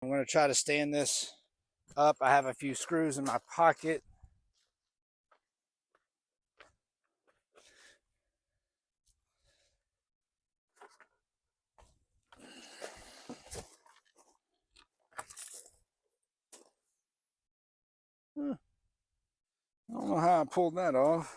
I'm going to try to stand this up. I have a few screws in my pocket. I don't know how I pulled that off.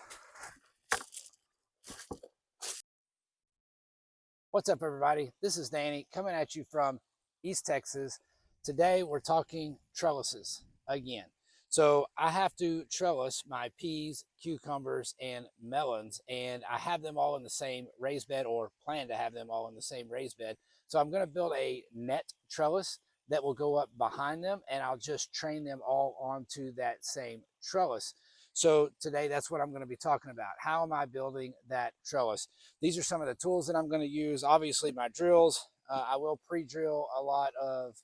What's up, everybody? This is Danny coming at you from East Texas. Today we're talking trellises again. So I have to trellis my peas, cucumbers, and melons, and I have them all in the same raised bed, or plan to have them all in the same raised bed. So I'm going to build a net trellis that will go up behind them, and I'll just train them all onto that same trellis. So today that's what I'm going to be talking about. How am I building that trellis? These are some of the tools that I'm going to use. Obviously, my drills. I will pre-drill a lot of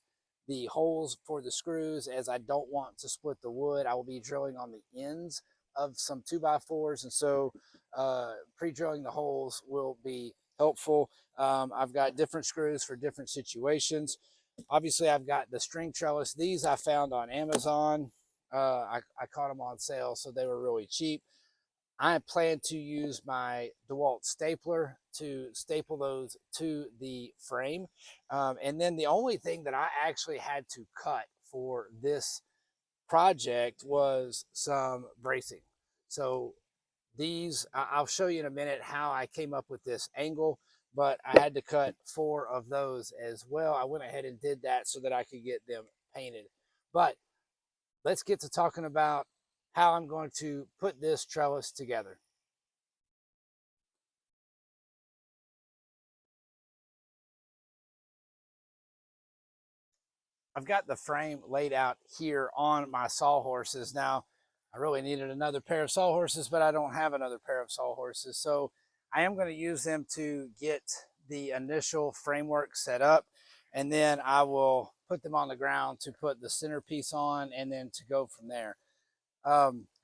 the holes for the screws, as I don't want to split the wood. I will be drilling on the ends of some 2x4s, and so pre-drilling the holes will be helpful. I've got different screws for different situations. Obviously, I've got the string trellis. These I found on Amazon. I caught them on sale, so they were really cheap. I plan to use my DeWalt stapler to staple those to the frame. And then the only thing that I actually had to cut for this project was some bracing. So these, I'll show you in a minute how I came up with this angle, but I had to cut 4 of those as well. I went ahead and did that so that I could get them painted. But let's get to talking about how I'm going to put this trellis together. I've got the frame laid out here on my sawhorses. Now, I really needed another pair of sawhorses, but I don't have another pair of sawhorses. So I am going to use them to get the initial framework set up, and then I will put them on the ground to put the centerpiece on, and then to go from there.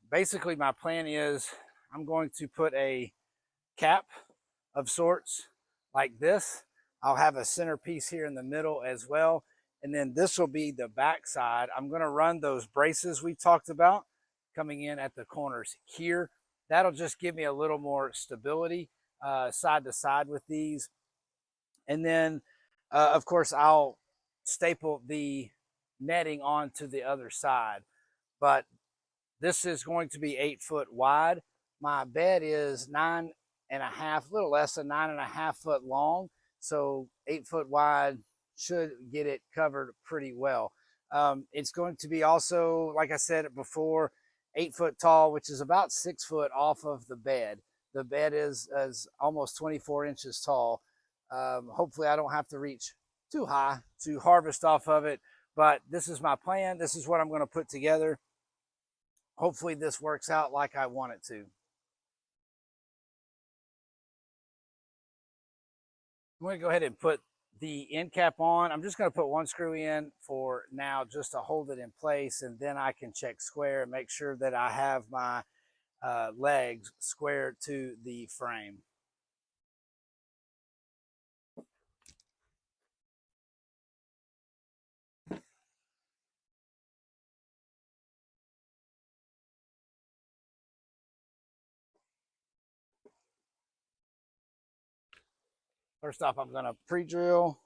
Basically, my plan is I'm going to put a cap of sorts like this. I'll have a centerpiece here in the middle as well. And then this will be the back side. I'm going to run those braces we talked about coming in at the corners here. That'll just give me a little more stability side to side with these. And then, of course, I'll staple the netting onto the other side. But this is going to be 8 foot wide. My bed is 9.5, a little less than 9.5 foot long. So 8 foot wide should get it covered pretty well. It's going to be also, like I said before, 8 foot tall, which is about 6 foot off of the bed. The bed is almost 24 inches tall. Hopefully I don't have to reach too high to harvest off of it, but this is my plan. This is what I'm going to put together. Hopefully this works out like I want it to. I'm going to go ahead and put the end cap on. I'm just going to put 1 screw in for now just to hold it in place, and then I can check square and make sure that I have my legs square to the frame. First off, I'm going to pre-drill.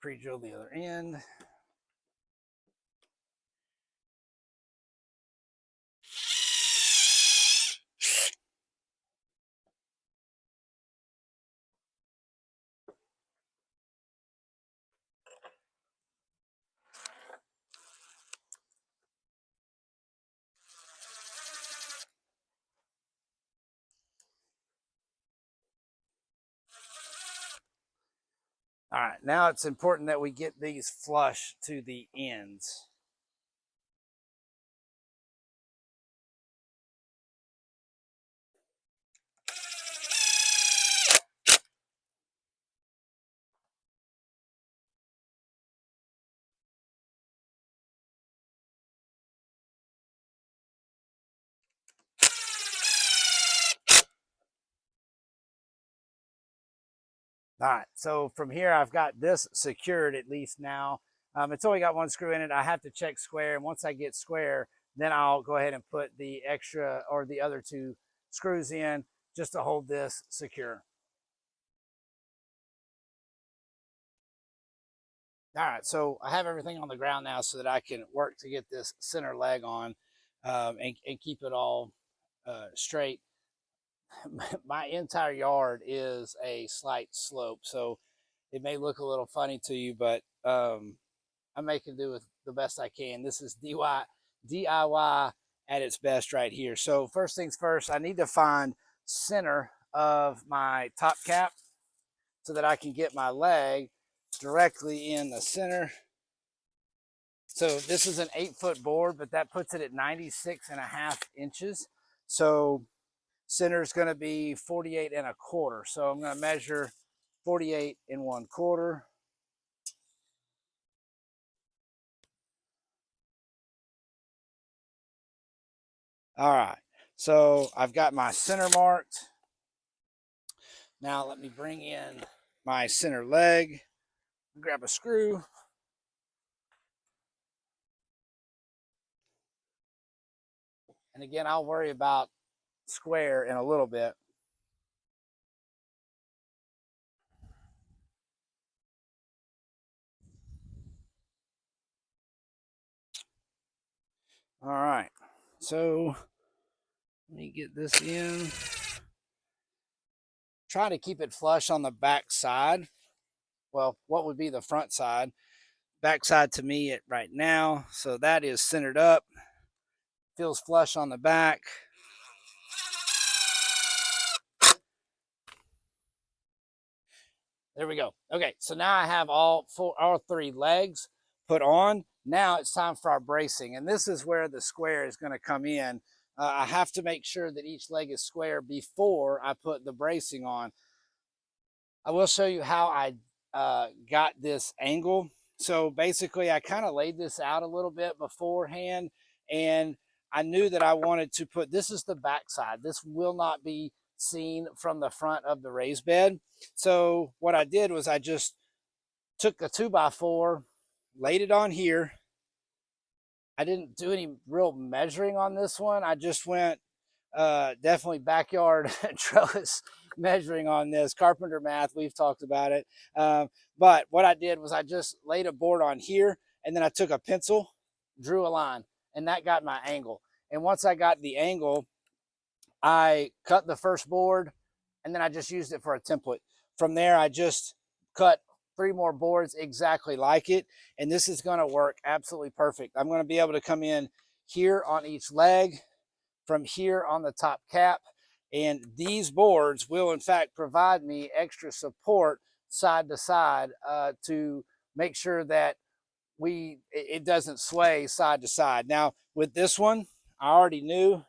Pre-drill the other end. All right, now it's important that we get these flush to the ends. All right, so from here, I've got this secured at least now. It's only got one screw in it. I have to check square, and once I get square, then I'll go ahead and put the extra or the other two screws in just to hold this secure. All right, so I have everything on the ground now so that I can work to get this center leg on and keep it all straight. My entire yard is a slight slope, so it may look a little funny to you, but I'm making do with the best I can. This is DIY at its best right here. So first things first, I need to find center of my top cap so that I can get my leg directly in the center. So this is an 8-foot board, but that puts it at 96.5 inches. So center is going to be 48 1/4. So I'm going to measure 48 1/4. All right, so I've got my center marked. Now let me bring in my center leg, grab a screw. And again, I'll worry about square in a little bit. All right, so let me get this in. Try to keep it flush on the back side. Well, what would be the front side? Back side to me right now. So that is centered up. Feels flush on the back. There we go. Okay, so now I have all 3 legs put on. Now it's time for our bracing, and this is where the square is going to come in. I have to make sure that each leg is square before I put the bracing on. I will show you how I got this angle. So basically, I kind of laid this out a little bit beforehand, and I knew that I wanted to put, this is the back side. This will not be seen from the front of the raised bed. So what I did was I just took a 2x4, laid it on here. I didn't do any real measuring on this one. I just went definitely backyard trellis measuring on this. Carpenter math, we've talked about it. But what I did was I just laid a board on here, and then I took a pencil, drew a line, and that got my angle. And once I got the angle, I cut the first board, and then I just used it for a template. From there, I just cut 3 more boards exactly like it, and this is going to work absolutely perfect. I'm going to be able to come in here on each leg, from here on the top cap, and these boards will in fact provide me extra support side to side to make sure that it doesn't sway side to side. Now with this one, I already knew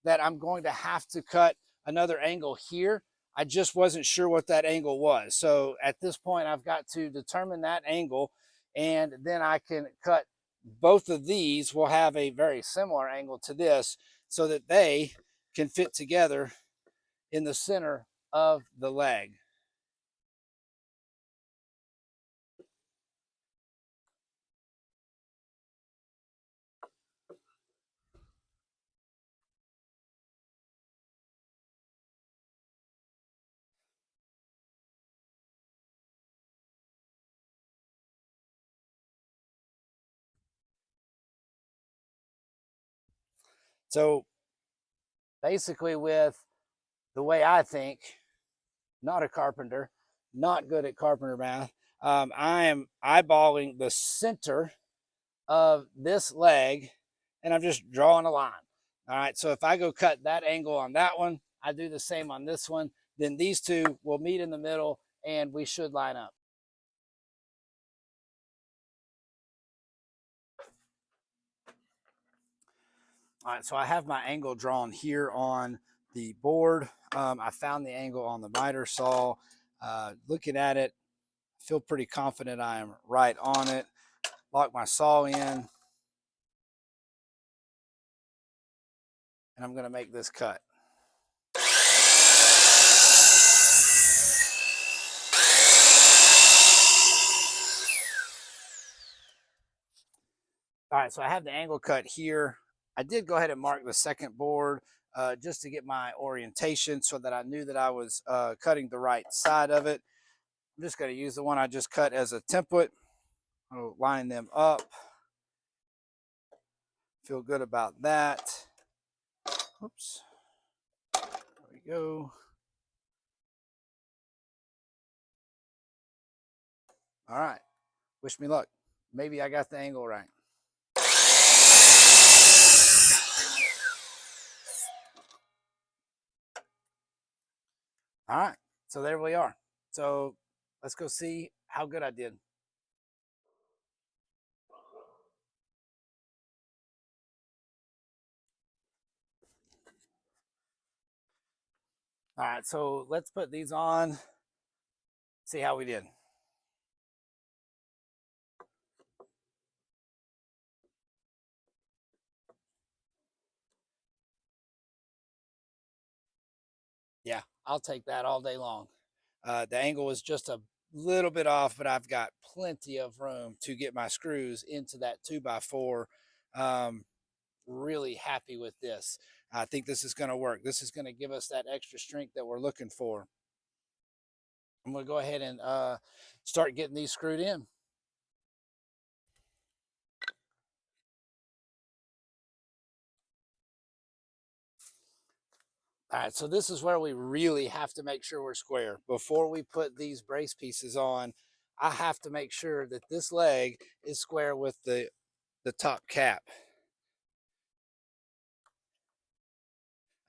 that I'm going to have to cut another angle here. I just wasn't sure what that angle was. So at this point, I've got to determine that angle, and then I can cut both of these will have a very similar angle to this so that they can fit together in the center of the leg. So basically, with the way I think, not a carpenter, not good at carpenter math, I am eyeballing the center of this leg, and I'm just drawing a line. All right, so if I go cut that angle on that one, I do the same on this one, then these two will meet in the middle and we should line up. All right, so I have my angle drawn here on the board. I found the angle on the miter saw. Looking at it, I feel pretty confident I am right on it. Lock my saw in, and I'm going to make this cut. All right, so I have the angle cut here. I did go ahead and mark the second board just to get my orientation so that I knew that I was cutting the right side of it. I'm just going to use the one I just cut as a template. I'll line them up. Feel good about that. Oops. There we go. All right. Wish me luck. Maybe I got the angle right. All right. So there we are. So let's go see how good I did. All right. So let's put these on, see how we did. Yeah, I'll take that all day long. The angle was just a little bit off, but I've got plenty of room to get my screws into that 2x4. Really happy with this. I think this is going to work. This is going to give us that extra strength that we're looking for. I'm going to go ahead and start getting these screwed in. All right, so this is where we really have to make sure we're square. Before we put these brace pieces on, I have to make sure that this leg is square with the top cap.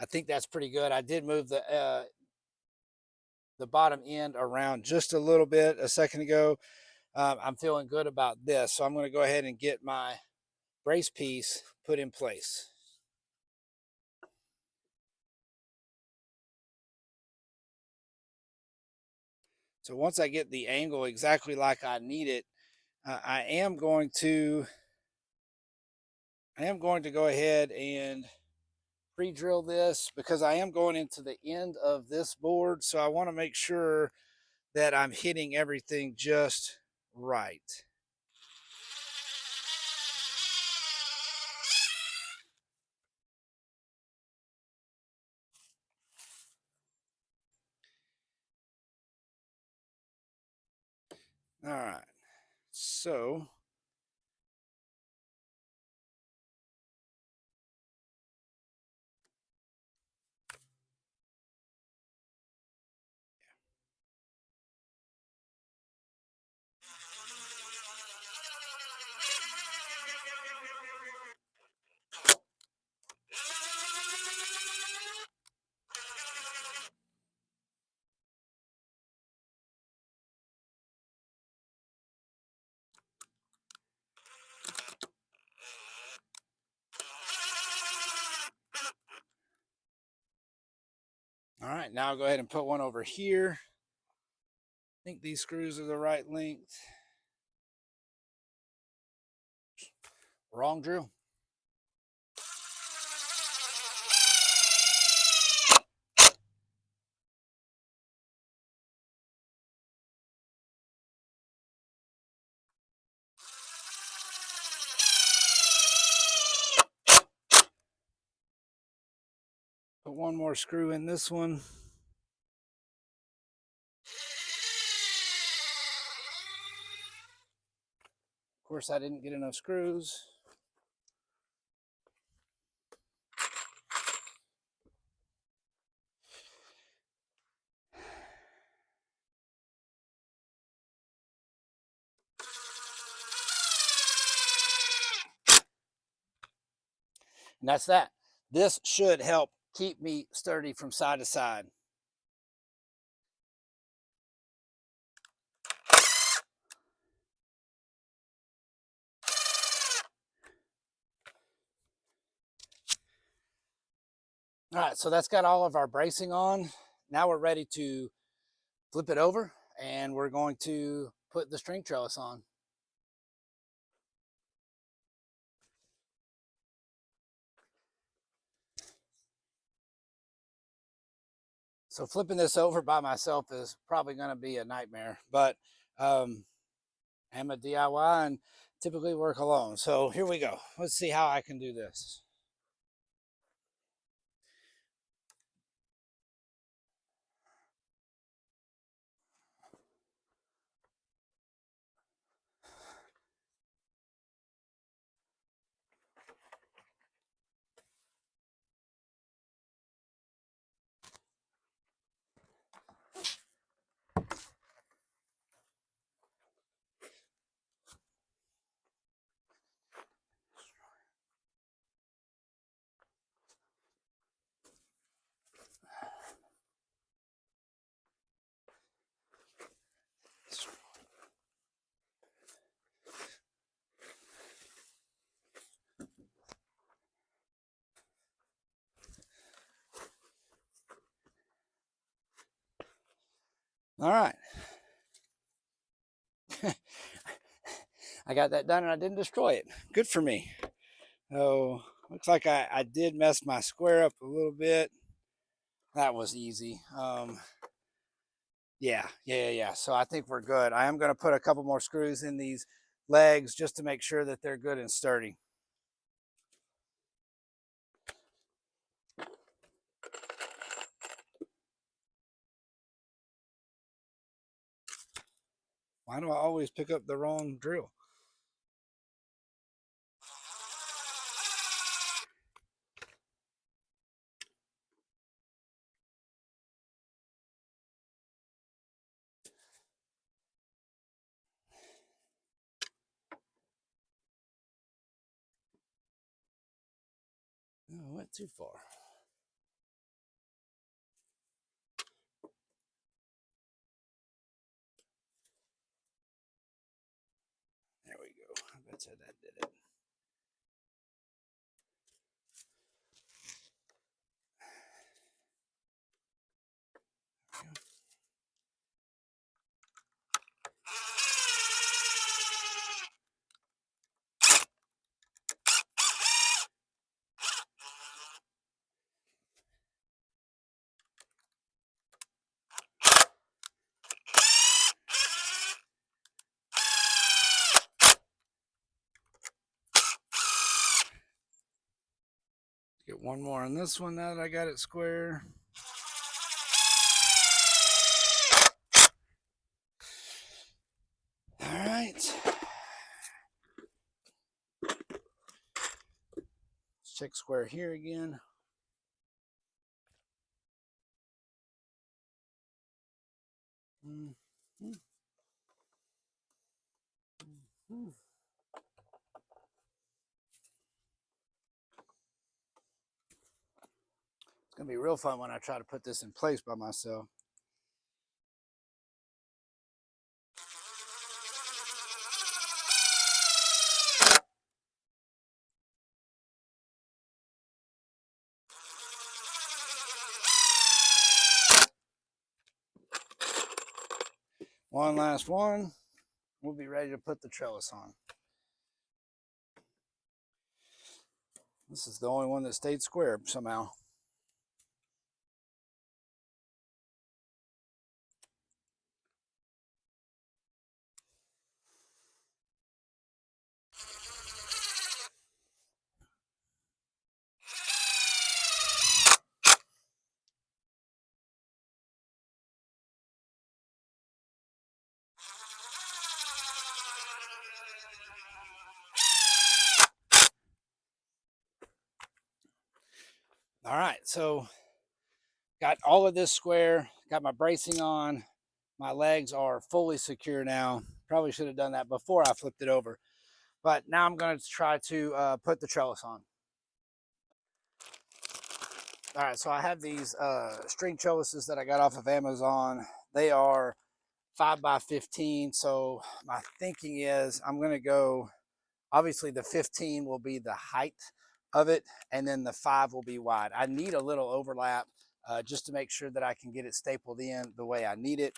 I think that's pretty good. I did move the bottom end around just a little bit a second ago. I'm feeling good about this. So I'm going to go ahead and get my brace piece put in place. So once I get the angle exactly like I need it, I am going to go ahead and pre-drill this because I am going into the end of this board. So I want to make sure that I'm hitting everything just right. All right. So all right, now I'll go ahead and put one over here. I think these screws are the right length. Wrong drill. Put one more screw in this one. Of course, I didn't get enough screws. And that's that. This should help keep me sturdy from side to side. All right, so that's got all of our bracing on. Now we're ready to flip it over and we're going to put the string trellis on. So flipping this over by myself is probably going to be a nightmare, but I'm a DIY and typically work alone. So here we go. Let's see how I can do this. All right. I got that done and I didn't destroy it. Good for me. Oh, looks like I did mess my square up a little bit. That was easy. Yeah. So I think we're good. I am going to put a couple more screws in these legs just to make sure that they're good and sturdy. Why do I always pick up the wrong drill? Oh, I went too far. There we go. I bet you that did it. Get one more on this one now that I got it square. All right. Let's check square here again. Mm-hmm. Mm-hmm. It's going to be real fun when I try to put this in place by myself. One last one. We'll be ready to put the trellis on. This is the only one that stayed square somehow. All right, so got all of this square, got my bracing on. My legs are fully secure now. Probably should have done that before I flipped it over. But now I'm going to try to put the trellis on. All right, so I have these string trellises that I got off of Amazon. They are 5x15. So my thinking is I'm going to go, obviously the 15 will be the height of it, and then the 5 will be wide. I need a little overlap just to make sure that I can get it stapled in the way I need it.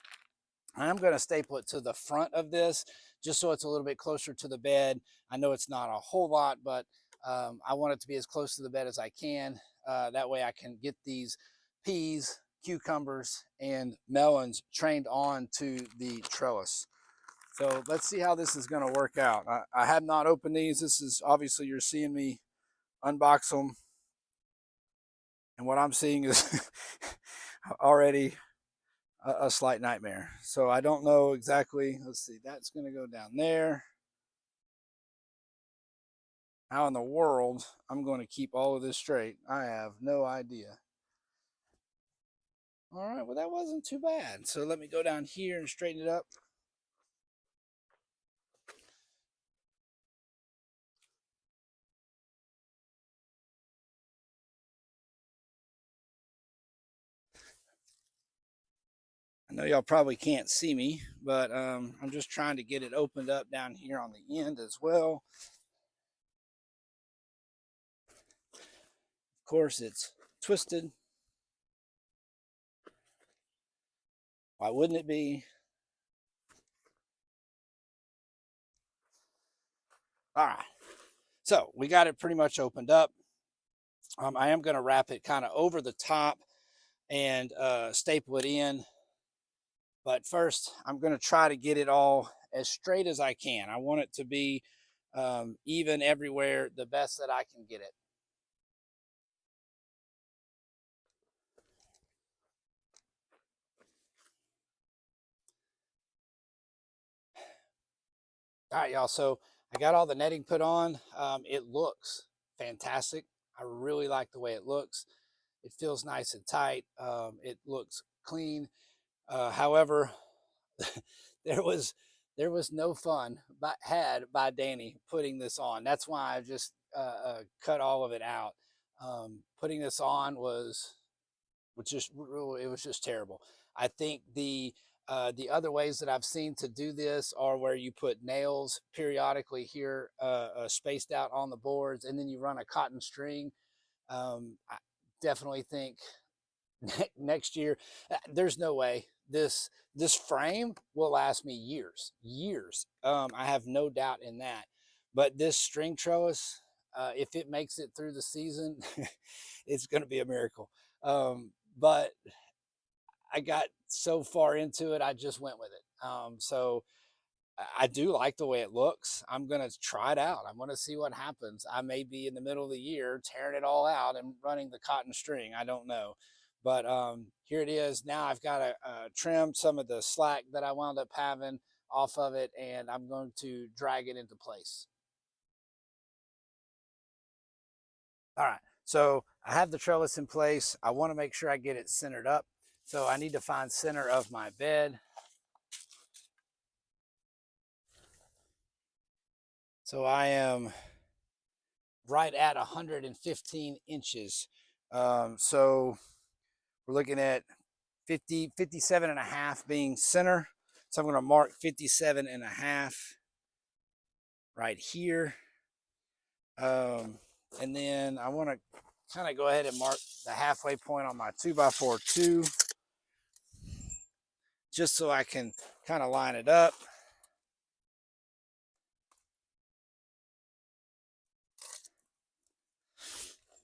I'm going to staple it to the front of this just so it's a little bit closer to the bed. I know it's not a whole lot, but I want it to be as close to the bed as I can. That way I can get these peas, cucumbers, and melons trained on to the trellis. So let's see how this is going to work out. I have not opened these. This is obviously you're seeing me unbox them. And what I'm seeing is already a slight nightmare. So I don't know exactly. Let's see. That's going to go down there. How in the world I'm going to keep all of this straight? I have no idea. All right. Well, that wasn't too bad. So let me go down here and straighten it up. I know y'all probably can't see me, but I'm just trying to get it opened up down here on the end as well. Of course, it's twisted. Why wouldn't it be? All right. So we got it pretty much opened up. I am going to wrap it kind of over the top and staple it in. But first, I'm going to try to get it all as straight as I can. I want it to be even everywhere, the best that I can get it. All right, y'all. So I got all the netting put on. It looks fantastic. I really like the way it looks. It feels nice and tight. It looks clean. However, there was no fun had by Danny putting this on. That's why I just cut all of it out. Putting this on was it was just terrible. I think the other ways that I've seen to do this are where you put nails periodically here spaced out on the boards, and then you run a cotton string. I definitely think next year there's no way this frame will last me years. I have no doubt in that. But this string trellis, if it makes it through the season, it's going to be a miracle. But I got so far into it, I just went with it. So I do like the way it looks. I'm going to try it out. I'm going to see what happens. I may be in the middle of the year tearing it all out and running the cotton string. I don't know. But here it is. Now I've got to trim some of the slack that I wound up having off of it, and I'm going to drag it into place. All right. So I have the trellis in place. I want to make sure I get it centered up. So I need to find center of my bed. So I am right at 115 inches. So we're looking at 57 and a half being center. So I'm going to mark 57 and a half right here. And then I want to kind of go ahead and mark the halfway point on my 2x4 too, just so I can kind of line it up.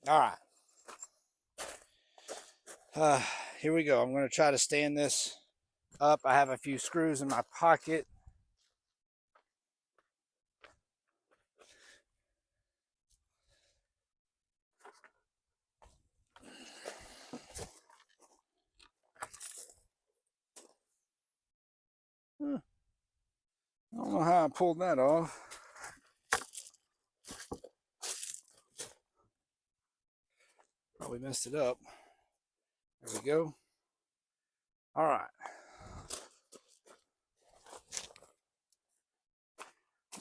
All right. Here we go. I'm going to try to stand this up. I have a few screws in my pocket. I don't know how I pulled that off. Probably messed it up. There we go. All right.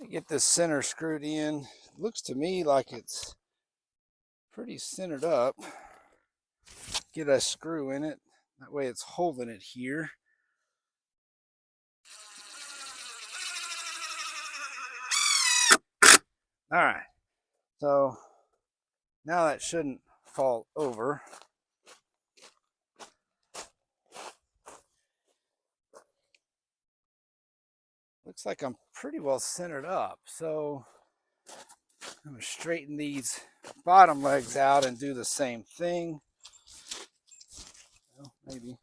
Get this center screwed in. It looks to me like it's pretty centered up. Get a screw in it. That way it's holding it here. All right. So now that shouldn't fall over. Looks like I'm pretty well centered up. So I'm going to straighten these bottom legs out and do the same thing. Well, maybe.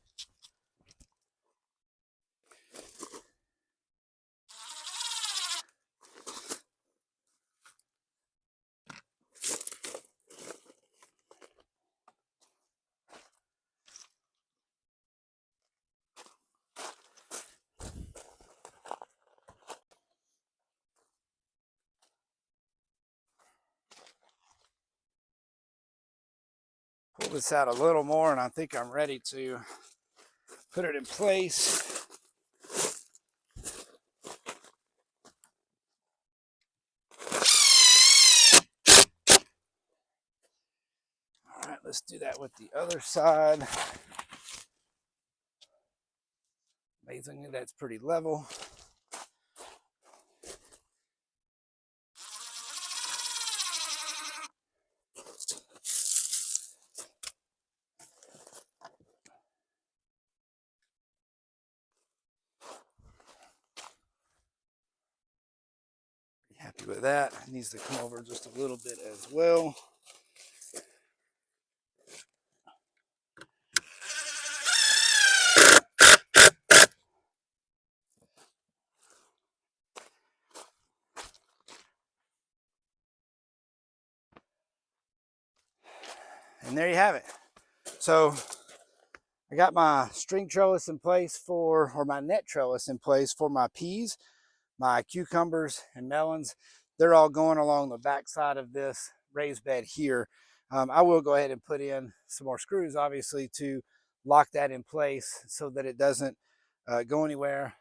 pull this out a little more, and I think I'm ready to put it in place. All right, let's do that with the other side. Amazingly, that's pretty level. Happy with that. It needs to come over just a little bit as well. And there you have it. So I got my string trellis in place or my net trellis in place for my peas, my cucumbers and melons. They're all going along the back side of this raised bed here. I will go ahead and put in some more screws, obviously, to lock that in place so that it doesn't go anywhere.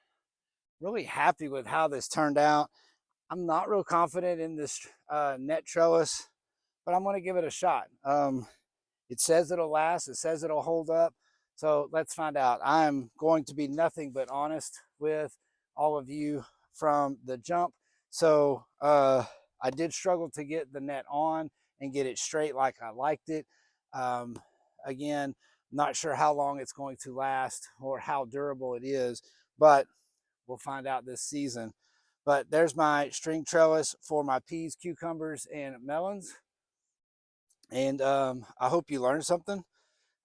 Really happy with how this turned out. I'm not real confident in this net trellis, but I'm going to give it a shot. It says it'll last. It says it'll hold up. So let's find out. I'm going to be nothing but honest with all of you from the jump. So I did struggle to get the net on and get it straight like I liked it. Again, not sure how long it's going to last or how durable it is, but we'll find out this season. But there's my string trellis for my peas, cucumbers, and melons. And I hope you learned something.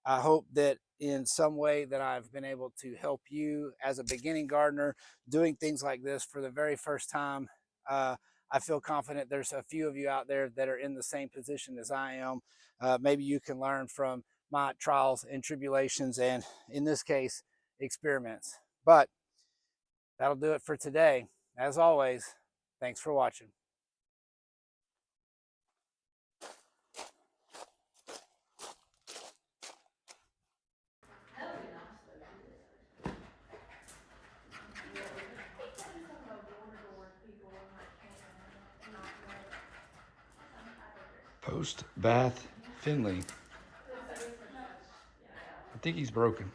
I hope that in some way that I've been able to help you as a beginning gardener doing things like this for the very first time. I feel confident there's a few of you out there that are in the same position as I am. Maybe you can learn from my trials and tribulations and, in this case, experiments. But that'll do it for today. As always, thanks for watching. Post bath Finley. I think he's broken.